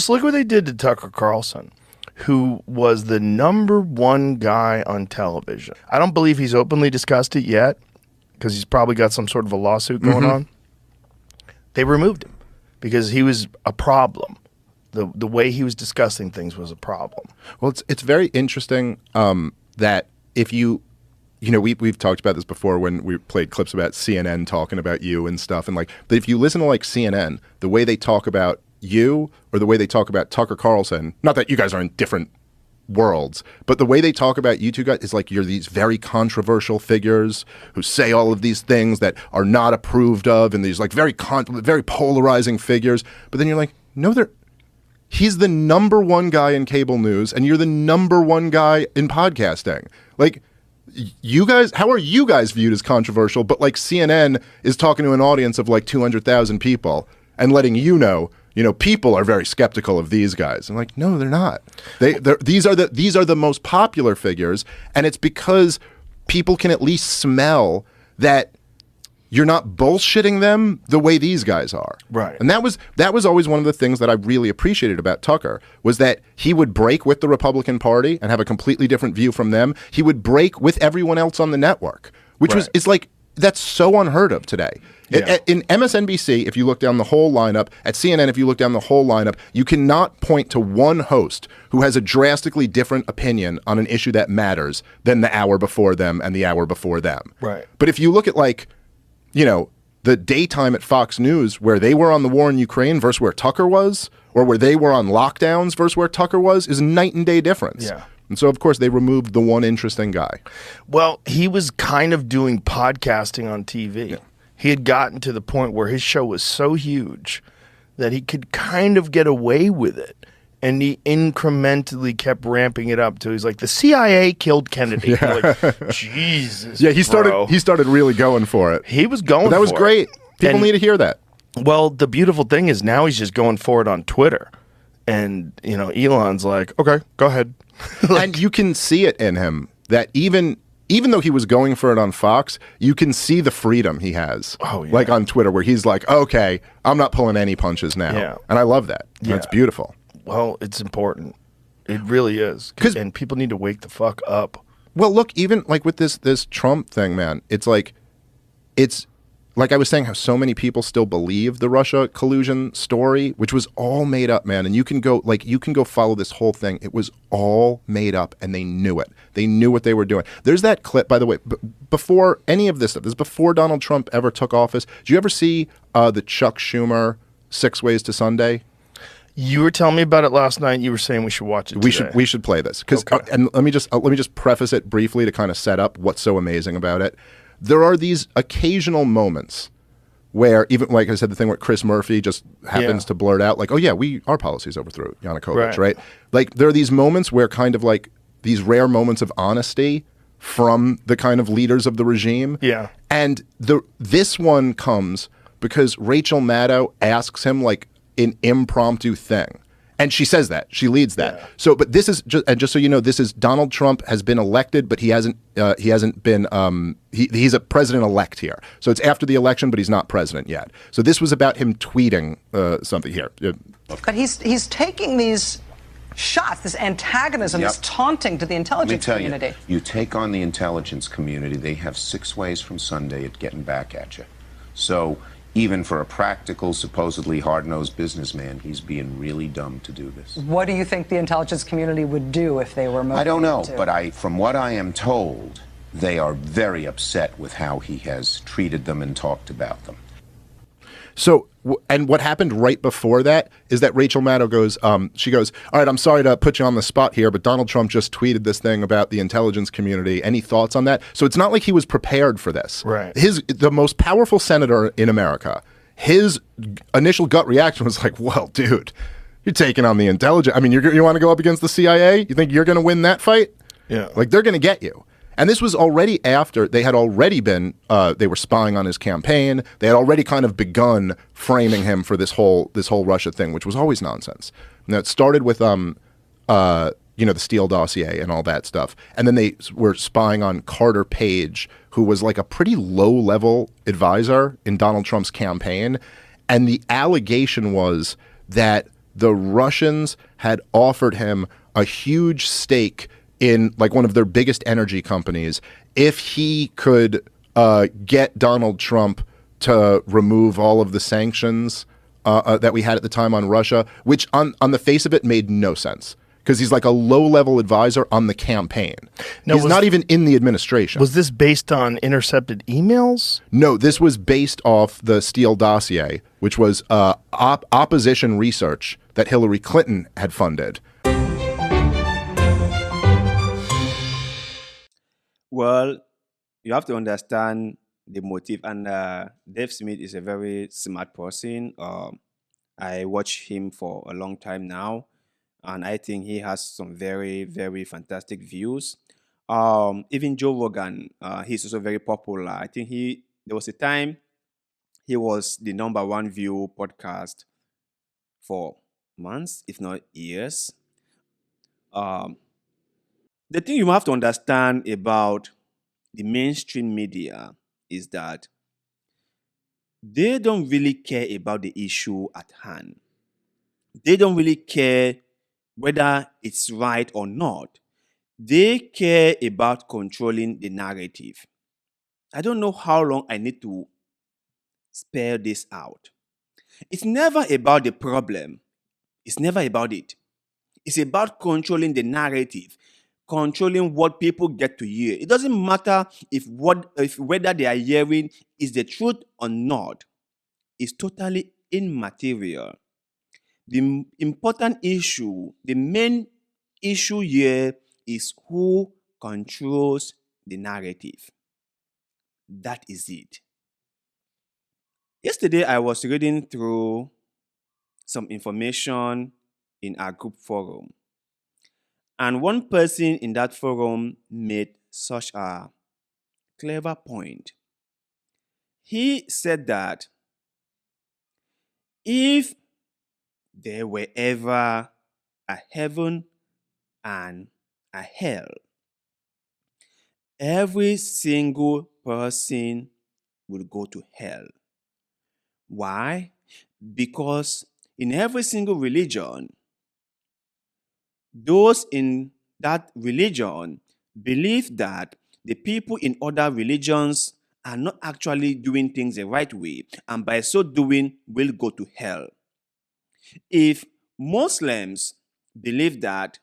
Just look what they did to Tucker Carlson, who was the #1 guy on television. I don't believe he's openly discussed it yet because he's probably got some sort of a lawsuit going on. They removed him because he was a problem. The way he was discussing things was a problem. Well, it's very interesting that if we've talked about this before when we played clips about CNN talking about you and stuff, and like, but if you listen to like CNN, the way they talk about you or the way they talk about Tucker Carlson, not that you guys are in different worlds, but the way they talk about you two guys is like you're these very controversial figures who say all of these things that are not approved of, and these like very polarizing figures. But then you're like, no, he's the #1 guy in cable news, and you're the #1 guy in podcasting. Like, you guys, how are you guys viewed as controversial? But like CNN is talking to an audience of like 200,000 people and letting you know, people are very skeptical of these guys. I'm like, no, they're not. These are the most popular figures, and it's because people can at least smell that you're not bullshitting them the way these guys are. Right. And that was always one of the things that I really appreciated about Tucker, was that he would break with the Republican Party and have a completely different view from them. He would break with everyone else on the network, which is like, that's so unheard of today. Yeah. In MSNBC, if you look down the whole lineup, at CNN, if you look down the whole lineup, you cannot point to one host who has a drastically different opinion on an issue that matters than the hour before them and the hour before them. Right. But if you look at like, the daytime at Fox News where they were on the war in Ukraine versus where Tucker was, or where they were on lockdowns versus where Tucker was, is a night and day difference. Yeah. And so, of course, they removed the one interesting guy. Well, he was kind of doing podcasting on TV. Yeah. He had gotten to the point where his show was so huge that he could kind of get away with it. And he incrementally kept ramping it up till he's like, the CIA killed Kennedy. Yeah. Like, Jesus. Yeah, he started really going for it. He was going for it. That was great. People need to hear that. Well, the beautiful thing is now he's just going for it on Twitter. And, Elon's like, okay, go ahead. And you can see it in him that even though he was going for it on Fox, you can see the freedom he has. Oh, yeah. Like on Twitter, where he's like, okay, I'm not pulling any punches now. Yeah. And I love that. Yeah. That's beautiful. Well, it's important. It really is. And people need to wake the fuck up. Well, look, even like with this Trump thing, man, it's like I was saying, how so many people still believe the Russia collusion story, which was all made up, man. And you can go follow this whole thing. It was all made up, and they knew it. They knew what they were doing. There's that clip, by the way, before any of this stuff. This is before Donald Trump ever took office. Did you ever see the Chuck Schumer 6 Ways to Sunday? You were telling me about it last night. You were saying we should watch it today. We should play this because and let me just preface it briefly to kind of set up what's so amazing about it. There are these occasional moments where, even like I said, the thing where Chris Murphy just happens to blurt out like, "Oh yeah, our policies overthrew Yanukovych," right? Like there are these moments where kind of like these rare moments of honesty from the kind of leaders of the regime. Yeah, and this one comes because Rachel Maddow asks him like an impromptu thing. And she says that. She leads that. Yeah. So, but this is just so you know, this is Donald Trump has been elected, but he hasn't been, he's a president-elect here. So it's after the election, but he's not president yet. So this was about him tweeting something here. But he's taking these shots, this antagonism, this taunting to the intelligence community. You take on the intelligence community, they have 6 ways from Sunday at getting back at you. So even for a practical, supposedly hard-nosed businessman, he's being really dumb to do this. What do you think the intelligence community would do if they were motivated? I don't know, but from what I am told, they are very upset with how he has treated them and talked about them. So, and what happened right before that is that Rachel Maddow goes, she goes, all right, I'm sorry to put you on the spot here, but Donald Trump just tweeted this thing about the intelligence community. Any thoughts on that? So it's not like he was prepared for this. Right. The most powerful senator in America, his initial gut reaction was like, well, dude, you're taking on the intelligence. I mean, you want to go up against the CIA? You think you're going to win that fight? Yeah. Like, they're going to get you. And this was already after they had already been, they were spying on his campaign. They had already kind of begun framing him for this whole Russia thing, which was always nonsense. Now, it started with, the Steele dossier and all that stuff. And then they were spying on Carter Page, who was like a pretty low-level advisor in Donald Trump's campaign. And the allegation was that the Russians had offered him a huge stake in like one of their biggest energy companies if he could get Donald Trump to remove all of the sanctions that we had at the time on Russia, which on the face of it made no sense because he's like a low-level advisor on the campaign. Now, he's not even in the administration. Was this based on intercepted emails? No, this was based off the Steele dossier, which was opposition research that Hillary Clinton had funded. Well, you have to understand the motive, and Dave Smith is a very smart person. I watch him for a long time now, and I think he has some very, very fantastic views. Even Joe Rogan, he's also very popular. I think there was a time he was the #1 view podcast for months, if not years. The thing you have to understand about the mainstream media is that they don't really care about the issue at hand. They don't really care whether it's right or not. They care about controlling the narrative. I don't know how long I need to spell this out. It's never about the problem. It's never about it. It's about controlling the narrative, controlling what people get to hear. It doesn't matter if whether they are hearing is the truth or not. It's totally immaterial. The important issue, the main issue here is who controls the narrative. That is it. Yesterday, I was reading through some information in our group forum. And one person in that forum made such a clever point. He said that if there were ever a heaven and a hell, every single person will go to hell. Why? Because in every single religion, those in that religion believe that the people in other religions are not actually doing things the right way, and by so doing will go to hell. If Muslims believe that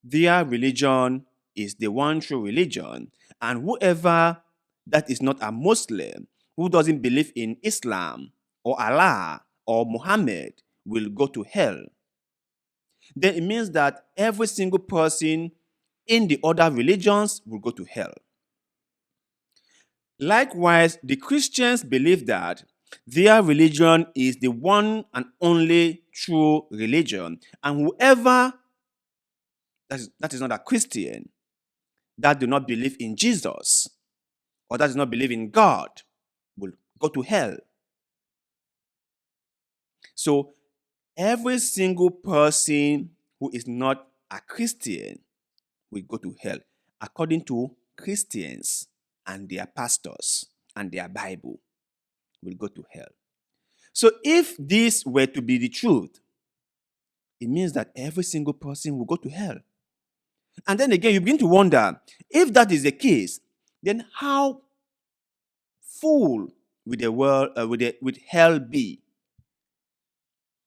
their religion is the one true religion, and whoever that is not a Muslim, who doesn't believe in Islam or Allah or Muhammad, will go to hell, then it means that every single person in the other religions will go to hell. Likewise, the Christians believe that their religion is the one and only true religion, and whoever that is not a Christian, that do not believe in Jesus, or that does not believe in God, will go to hell. So every single person who is not a Christian will go to hell, according to Christians and their pastors and their Bible, will go to hell. So if this were to be the truth, it means that every single person will go to hell. And then again, you begin to wonder, if that is the case, then how full will the world, would hell be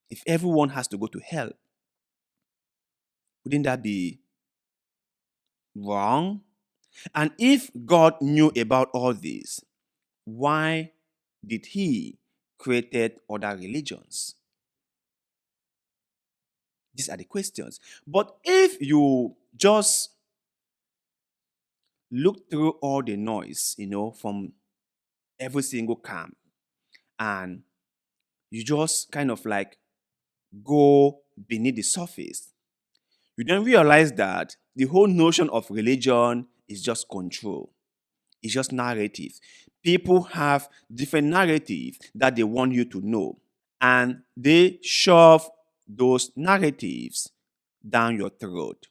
if everyone has to go to hell? Wouldn't that be wrong? And if God knew about all this, why did he create other religions? These are the questions. But if you just look through all the noise, from every single camp, and you just kind of like go beneath the surface, you then realize that the whole notion of religion is just control. It's just narrative. People have different narratives that they want you to know, and they shove those narratives down your throat.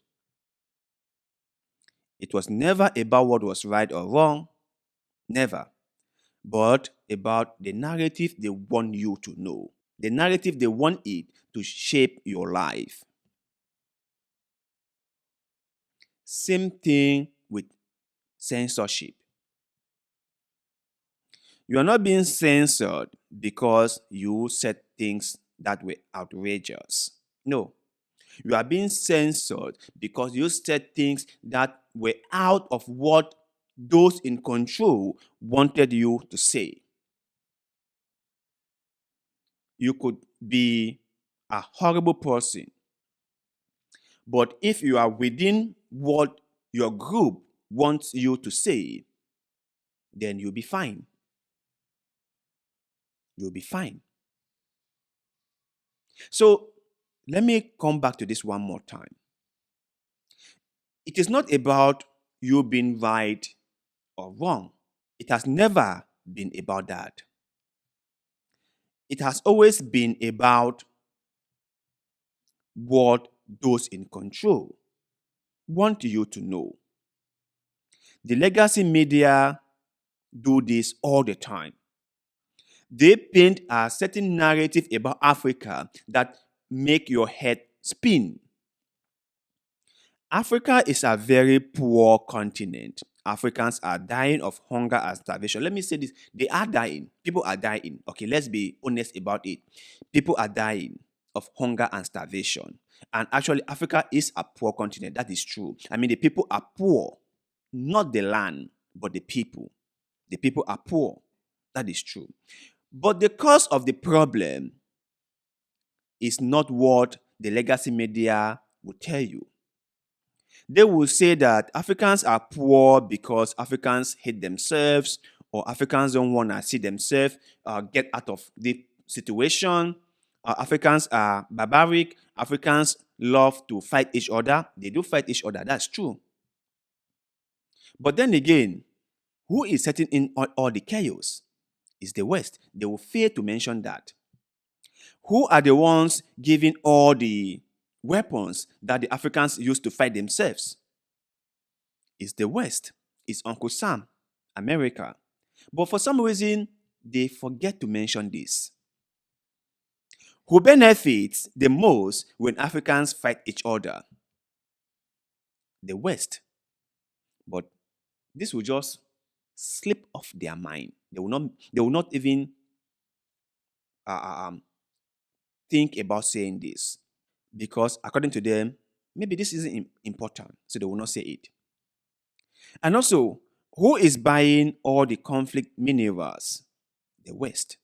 It was never about what was right or wrong, never, but about the narrative they want you to know. the narrative they want it to shape your life. Same thing with censorship. You are not being censored because you said things that were outrageous. No. You are being censored because you said things that were out of what those in control wanted you to say. You could be a horrible person, but if you are within what your group wants you to say, then you'll be fine. You'll be fine. So let me come back to this one more time. It is not about you being right or wrong. It has never been about that. It has always been about what those in control want you to know. The legacy media do this all the time. They paint a certain narrative about Africa that make your head spin. Africa is a very poor continent. Africans are dying of hunger and starvation. Let me say this. They are dying. People are dying. Okay, let's be honest about it. People are dying of hunger and starvation. And actually, Africa is a poor continent. That is true. I mean, the people are poor. Not the land, but the people. The people are poor. That is true. But the cause of the problem is not what the legacy media will tell you. They will say that Africans are poor because Africans hate themselves, or Africans don't want to see themselves get out of the situation. Africans are barbaric. Africans love to fight each other. They do fight each other. That's true. But then again, who is setting in all the chaos? Is the West. They will fail to mention that. Who are the ones giving all the weapons that the Africans use to fight themselves? It's the West. It's Uncle Sam, America. But for some reason, they forget to mention this. Who benefits the most when Africans fight each other? The West. But this will just slip off their mind. They will not even think about saying this, because according to them, maybe this isn't important, so they will not say it. And also, who is buying all the conflict minerals? The West.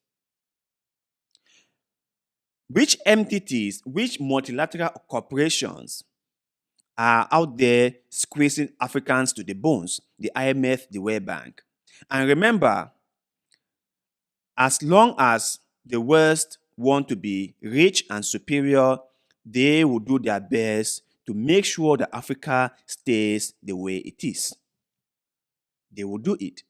Which entities, which multilateral corporations are out there squeezing Africans to the bones? The IMF, the World Bank. And remember, as long as the West want to be rich and superior, they will do their best to make sure that Africa stays the way it is. They will do it.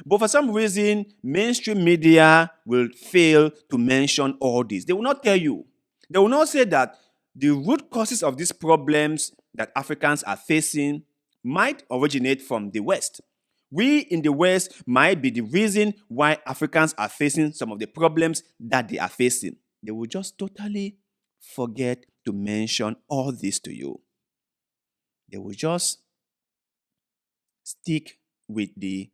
But for some reason, mainstream media will fail to mention all this. They will not tell you. They will not say that the root causes of these problems that Africans are facing might originate from the West. We in the West might be the reason why Africans are facing some of the problems that they are facing. They will just totally forget to mention all this to you. They will just stick with the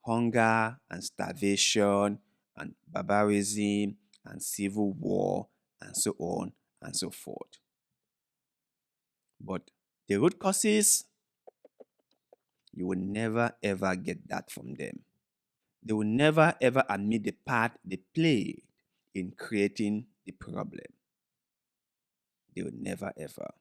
hunger and starvation and barbarism and civil war and so on and so forth. But the root causes, you will never ever get that from them. They will never ever admit the part they played in creating the problem. They will never ever.